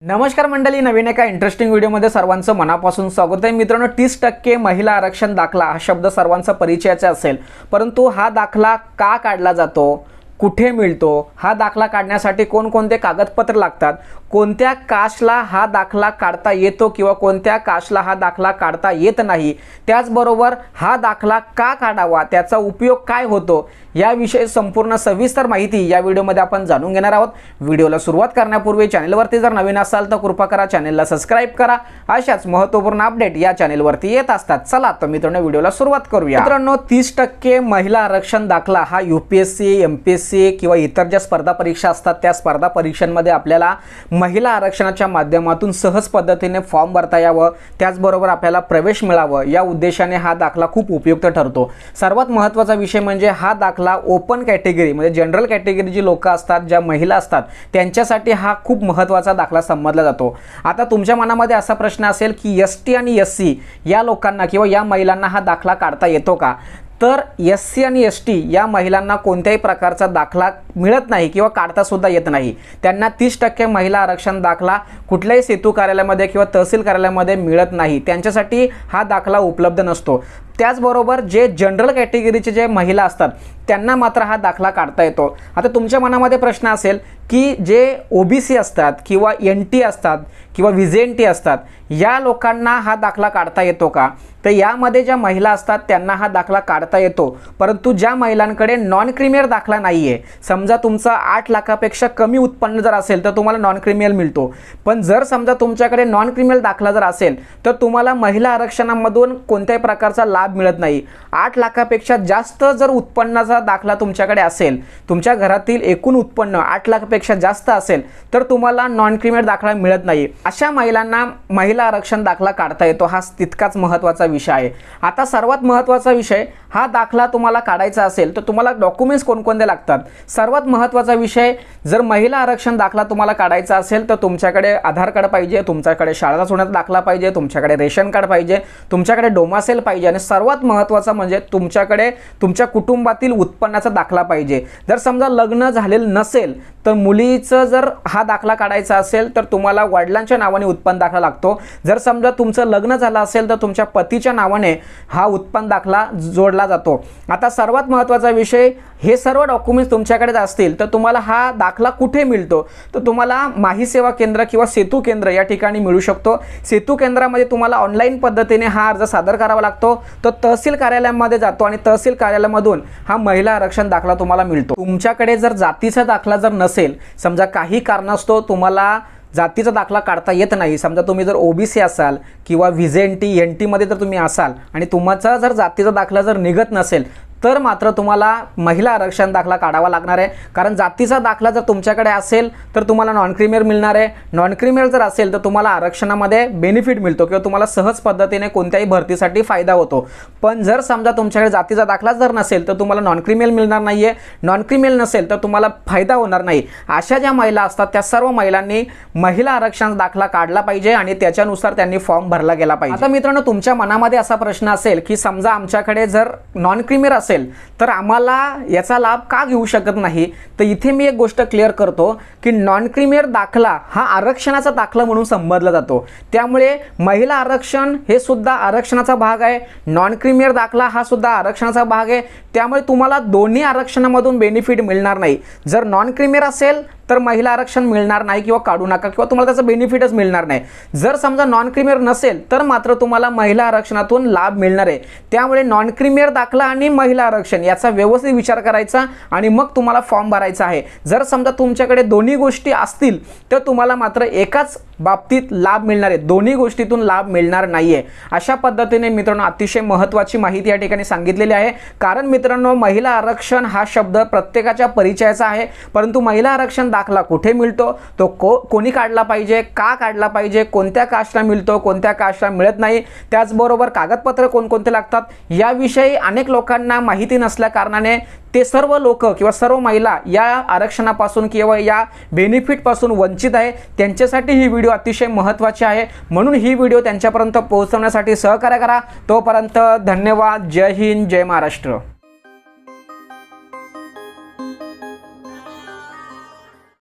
नमस्कार मंडळी, नवीन एका इंटरेस्टिंग व्हिडिओमध्ये सर्वांचं मनापासून स्वागत आहे। मित्रांनो, 30% महिला आरक्षण दाखला हा शब्द सर्वांचा परिचयाचा असेल, परंतु हा दाखला का काढला जातो, कुठे मिळतो, हा दाखला काढण्यासाठी कोणकोणते कागदपत्र लागतात, कोणत्या कास्टला हा दाखला काढता येतो किंवा कोणत्या कास्टला हा दाखला काढता येत नाही, त्याचबरोबर हा दाखला का काढावा, त्याचा उपयोग काय होतो, याविषयी संपूर्ण सविस्तर माहिती या व्हिडिओमध्ये आपण जाणून घेणार आहोत। व्हिडिओला सुरुवात करण्यापूर्वी चॅनलवरती जर नवीन असाल तर कृपा करा चॅनलला सबस्क्राइब करा। अशाच महत्त्वपूर्ण अपडेट या चॅनलवरती येत असतात। चला तर मित्रांनो, व्हिडिओला सुरुवात करूया। मित्रांनो, 30% महिला आरक्षण दाखला हा यूपीएससी, एमपीएससी किंवा इतर ज्या स्पर्धा परीक्षा असतात त्या स्पर्धा परीक्षांमध्ये आपल्याला महिला आरक्षणाच्या माध्यमातून सहज पद्धतीने फॉर्म भरता यावं, त्याचबरोबर आपल्याला प्रवेश मिळावं, या उद्देशाने हा दाखला खूप उपयुक्त ठरतो। सर्वात महत्त्वाचा विषय म्हणजे हा दाखला ओपन कॅटेगरी म्हणजे जनरल कॅटेगरी जी लोक असतात, ज्या महिला असतात, त्यांच्यासाठी हा खूप महत्त्वाचा दाखला समजला जातो। आता तुमच्या मनामध्ये असा प्रश्न असेल की एसटी आणि एससी या लोकांना किंवा या महिलांना हा दाखला काढता येतो का? तर एससी आणि एसटी या महिलांना कोणत्याही प्रकारचा दाखला मिळत नाही किंवा काढता सुद्धा येत नाही। त्यांना 30% महिला आरक्षण दाखला कुठल्याही सेतू कार्यालयामध्ये किंवा तहसील कार्यालयामध्ये मिळत नाही, त्यांच्यासाठी हा दाखला उपलब्ध नसतो। त्याचबरोबर जे जनरल कॅटेगरीचे जे महिला असतात त्यांना मात्र हा दाखला काढता येतो। आता तुमच्या मनामध्ये प्रश्न असेल की जे ओबीसी असतात किंवा एनटी असतात किंवा व्हीजेएनटी असतात, या लोकांना हा दाखला काढता येतो का? तर यामध्ये ज्या महिला असतात त्यांना हा दाखला काढता येतो, परंतु ज्या महिलांकडे नॉन क्रिमिनल दाखला नाही आहे, समजा तुमचा 8 लाखापेक्षा कमी उत्पन्न जर असेल तर तुम्हाला नॉन क्रिमिनल मिळतो, पण जर समजा तुमच्याकडे नॉन क्रिमिनल दाखला जर असेल तर तुम्हाला महिला आरक्षणामधून कोणत्याही प्रकारचा लाभ मिळत नाही। 8 लाखापेक्षा जास्त जर उत्पन्नाचा दाखला तुमच्याकडे असेल, तुमच्या घरातील एकूण उत्पन्न 8 लाखापेक्षा जास्त असेल तर तुम्हाला नॉन क्रिमिनल दाखला मिळत नाही। अशा महिलांना महिला आरक्षण दाखला काढता येतो, हा तितकाच महत्त्वाचा विषय आहे। आता सर्वात महत्त्वाचा विषय, हा दाखला तुम्हाला काढायचा असेल तर तुम्हाला डॉक्युमेंट्स कोणकोणते लागतात? सर्वात महत्त्वाचा विषय, जर महिला आरक्षण दाखला तुम्हाला काढायचा असेल तर तुमच्याकडे आधार कार्ड पाहिजे, तुमच्याकडे शाळा सोडण्याचा दाखला पाहिजे, तुमच्याकडे रेशन कार्ड पाहिजे, तुमच्याकडे डोमासेल पाहिजे आणि सर्वात महत्त्वाचा म्हणजे तुमच्याकडे तुमच्या कुटुंबातील उत्पन्नाचा दाखला पाहिजे। जर समजा लग्न झालेलं नसेल तर मुलीचं जर हा दाखला काढायचा असेल तर तुम्हाला वडिलांच्या नावाने उत्पन्न दाखला लागतो। जर समजा तुमचं लग्न झालं असेल तर तुमच्या पतीच्या नावाने हा उत्पन्न दाखला जोडला जातो। आता सर्वात महत्त्वाचा विषय, हे सर्व डॉक्युमेंट्स तुमच्याकडे असतील तर तुम्हाला हा दाखला कुठे मिळतो? तर तुम्हाला माही सेवा केंद्र किंवा सेतू केंद्र या ठिकाणी मिळू शकतो। सेतू केंद्रामध्ये तुम्हाला ऑनलाईन पद्धतीने हा अर्ज सादर करावा लागतो, तो तहसील कार्यालयामध्ये जातो आणि तहसील कार्यालयामधून हा महिला आरक्षण दाखला तुम्हाला मिळतो। तुमच्याकडे जर जातीचा दाखला जर नसेल, समजा काही कारणास्तव तुम्हाला जातीचा दाखला काढता येत नाही, समजा तुम्ही जर ओबीसी असाल किंवा व्हीजेएनटी, एनटीमध्ये जर तुम्ही असाल आणि तुमचा जर जातीचा दाखला जर निघत नसेल तर मात्र तुम्हाला महिला आरक्षण दाखला काढावा लागणार आहे। कारण जातीचा दाखला जर तुमच्याकडे असेल तर तुम्हाला नॉन क्रिमिनल मिळणार आहे, नॉन क्रिमिनल जर असेल तर तुम्हाला आरक्षणामध्ये बेनिफिट मिळतो किंवा तुम्हाला सहज पद्धतीने कोणत्याही भरतीसाठी फायदा होतो। पण जर समजा तुमच्याकडे जातीचा दाखला जर नसेल तर तुम्हाला नॉन क्रिमिनल मिळणार नाही आहे, नॉन क्रिमिनल नसेल तर तुम्हाला फायदा होणार नाही। अशा ज्या महिला असतात त्या सर्व महिलांनी महिला आरक्षण दाखला काढला पाहिजे आणि त्याच्यानुसार त्यांनी फॉर्म भरला गेला पाहिजे। आता मित्रांनो, तुमच्या मनामध्ये असा प्रश्न असेल की समजा आमच्याकडे जर नॉन क्रिमिनल असेल तर आम्हाला याचा लाभ का घेऊ शकत नाही? तर इथे मी एक गोष्ट क्लिअर करतो की नॉन क्रिमिनल दाखला हा आरक्षणाचा दाखला म्हणून संबोधला जातो, त्यामुळे महिला आरक्षण हे सुद्धा आरक्षणाचा भाग आहे, नॉन क्रिमिनल दाखला हा सुद्धा आरक्षणाचा भाग आहे, त्यामुळे तुम्हाला दोन्ही आरक्षणामधून बेनिफिट मिळणार नाही। जर नॉन क्रिमिनल असेल तर महिला आरक्षण मिळणार नाही किंवा काढू नका किंवा तुम्हाला त्याचा बेनिफिटच मिळणार नाही। जर समजा नॉन क्रिमिनल नसेल तर मात्र तुम्हाला महिला आरक्षणातून लाभ मिळणार आहे। त्यामुळे नॉन क्रिमिनल दाखला आणि महिला आरक्षण याचा व्यवस्थित विचार करायचा आणि मग तुम्हाला फॉर्म भरायचा आहे। जर समजा तुमच्याकडे दोन्ही गोष्टी असतील तर तुम्हाला मात्र एकाच बाबतीत लाभ मिळणार आहे, दोन्ही गोष्टीतून लाभ मिळणार नाहीये। अशा पद्धतीने मित्रांनो अतिशय महत्त्वाची माहिती या ठिकाणी सांगितलेली आहे। कारण मित्रांनो, महिला आरक्षण हा शब्द प्रत्येकाच्या परिचयाचा आहे, परंतु महिला आरक्षण दाखला कुठे मिळतो, तो कोणी काढला पाहिजे, का काढला पाहिजे, कोणत्या कास्टला मिळतो, कोणत्या कास्टला मिळत नाही, त्याचबरोबर कागदपत्र कोणकोणते लागतात, याविषयी अनेक लोकांना माहिती नसल्या कारणाने ते सर्व लोक किंवा सर्व महिला या आरक्षणापासून किंवा या बेनिफिटपासून वंचित आहे। त्यांच्यासाठी ही व्हिडिओ अतिशय महत्त्वाची आहे, म्हणून ही व्हिडिओ त्यांच्यापर्यंत पोहोचवण्यासाठी सहकार्य करा। तोपर्यंत धन्यवाद। जय हिंद, जय महाराष्ट्र।